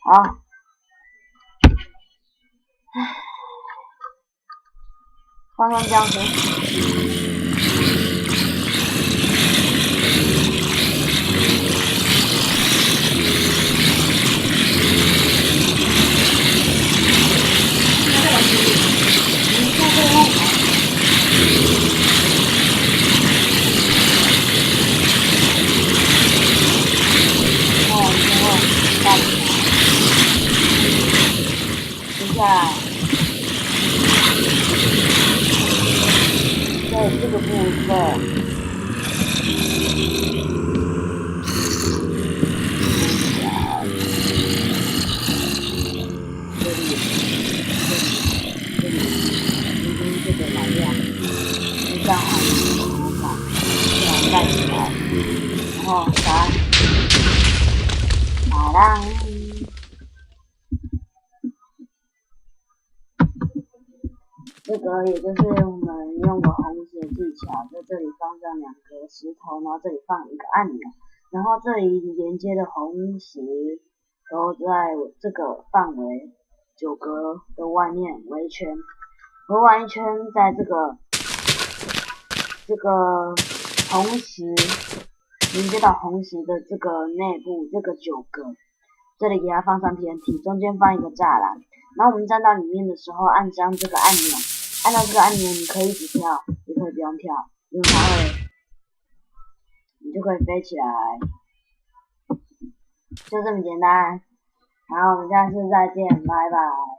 好，放上僵尸。接下来，在这个部分，这个来亮，这样好，这样盖起来，然后打浪。这个也就是我们用的红石技巧，在这里放上2个石头，然后这里放一个按钮，然后这里连接的红石都在这个范围9格的外面围圈，围完一圈，在这个红石连接到红石的这个内部这个9格，这里给它放上 TNT， 中间放一个栅栏，然后我们站到里面的时候，按上这个按钮。按照这个按钮，你可以一直跳，也可以不用跳，因为它会，你就可以飞起来，就这么简单。好，我们下次再见，拜拜。